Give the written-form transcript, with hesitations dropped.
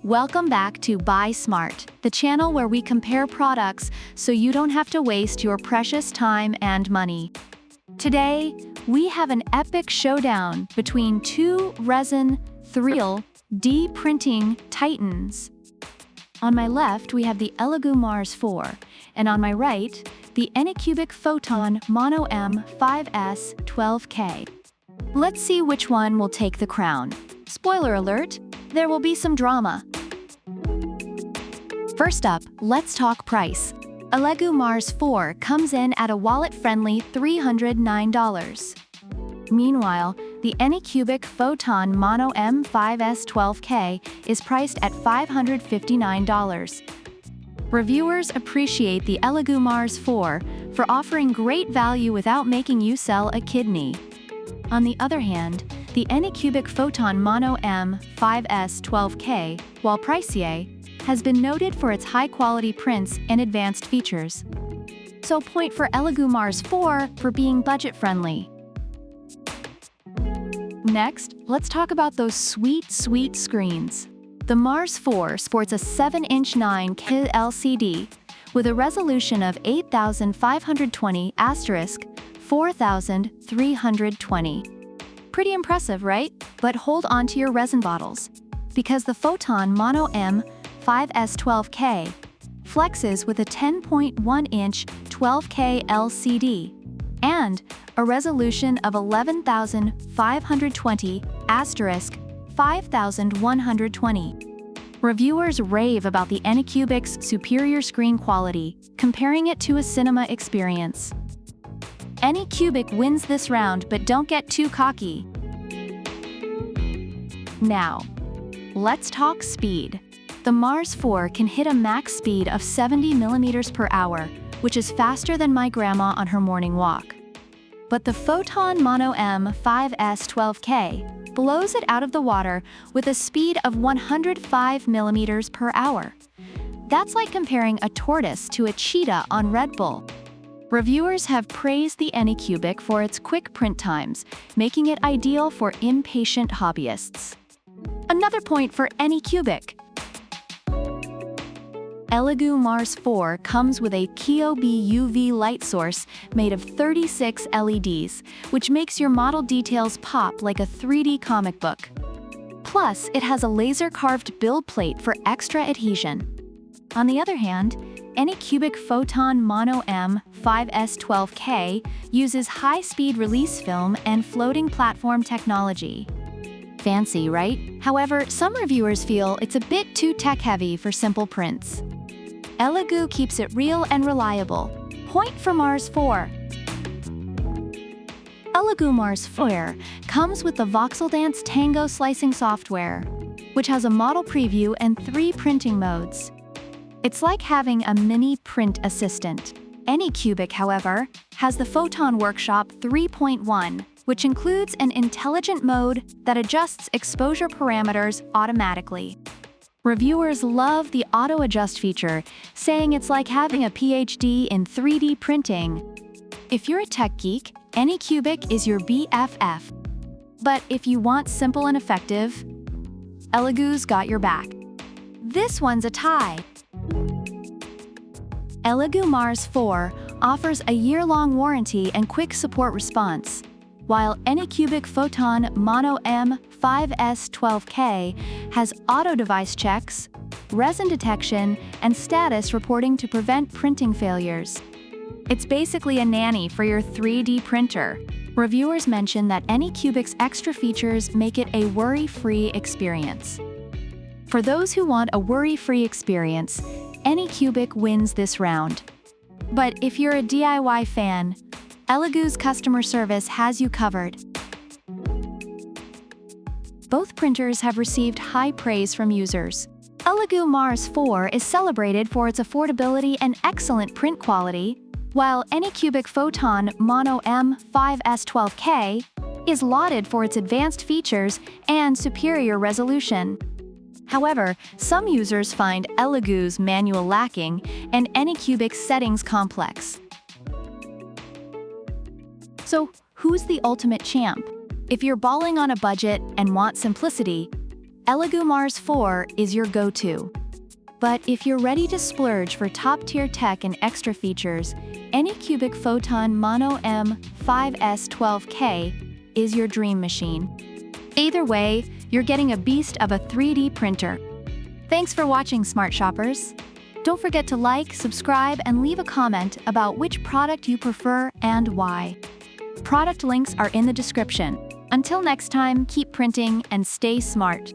Welcome back to Buy Smart, the channel where we compare products so you don't have to waste your precious time and money. Today, we have an epic showdown between two Resin 3D printing titans. On my left, we have the ELEGOO Mars 4, and on my right, the ANYCUBIC Photon Mono M5s 12K. Let's see which one will take the crown. Spoiler alert, there will be some drama. First up, let's talk price. ELEGOO Mars 4 comes in at a wallet-friendly $309. Meanwhile, the ANYCUBIC Photon Mono M5s 12K is priced at $559. Reviewers appreciate the ELEGOO Mars 4 for offering great value without making you sell a kidney. On the other hand, the ANYCUBIC Photon Mono M5s 12K, while pricier, has been noted for its high-quality prints and advanced features. So point for ELEGOO Mars 4 for being budget-friendly. Next, let's talk about those sweet screens. The Mars 4 sports a 7-inch 9K LCD with a resolution of 8520*4320. Pretty impressive, right? But hold on to your resin bottles, because the Photon Mono M5s 12K flexes with a 10.1-inch 12K LCD and a resolution of 11,520*5120. Reviewers rave about the ANYCUBIC's superior screen quality, comparing it to a cinema experience. ANYCUBIC wins this round, but don't get too cocky. Now, let's talk speed. The Mars 4 can hit a max speed of 70 km/h, which is faster than my grandma on her morning walk. But the Photon Mono M5s 12K blows it out of the water with a speed of 105 km/h. That's like comparing a tortoise to a cheetah on Red Bull. Reviewers have praised the ANYCUBIC for its quick print times, making it ideal for impatient hobbyists. Another point for ANYCUBIC. ELEGOO Mars 4 comes with a KOB UV light source made of 36 LEDs, which makes your model details pop like a 3D comic book. Plus, it has a laser-carved build plate for extra adhesion. On the other hand, ANYCUBIC Photon Mono M5s 12K uses high-speed release film and floating platform technology. Fancy, right? However, some reviewers feel it's a bit too tech-heavy for simple prints. ELEGOO keeps it real and reliable. Point for Mars 4. ELEGOO Mars 4 comes with the VoxelDance Tango slicing software, which has a model preview and 3 printing modes. It's like having a mini print assistant. ANYCUBIC, however, has the Photon Workshop 3.1, which includes an intelligent mode that adjusts exposure parameters automatically. Reviewers love the auto-adjust feature, saying it's like having a PhD in 3D printing. If you're a tech geek, ANYCUBIC is your BFF. But if you want simple and effective, ELEGOO's got your back. This one's a tie. ELEGOO Mars 4 offers a year-long warranty and quick support response, while ANYCUBIC Photon Mono M5s 12K has auto-device checks, resin detection, and status reporting to prevent printing failures. It's basically a nanny for your 3D printer. Reviewers mention that ANYCUBIC's extra features make it a worry-free experience. For those who want a worry-free experience, ANYCUBIC wins this round. But if you're a DIY fan, ELEGOO's customer service has you covered. Both printers have received high praise from users. ELEGOO Mars 4 is celebrated for its affordability and excellent print quality, while ANYCUBIC Photon Mono M5s 12K is lauded for its advanced features and superior resolution. However, some users find ELEGOO's manual lacking and ANYCUBIC's settings complex. So, who's the ultimate champ? If you're balling on a budget and want simplicity, ELEGOO Mars 4 is your go-to. But if you're ready to splurge for top-tier tech and extra features, ANYCUBIC Photon Mono M5s 12K is your dream machine. Either way, you're getting a beast of a 3D printer. Thanks for watching, smart shoppers. Don't forget to like, subscribe, and leave a comment about which product you prefer and why. Product links are in the description. Until next time, keep printing and stay smart.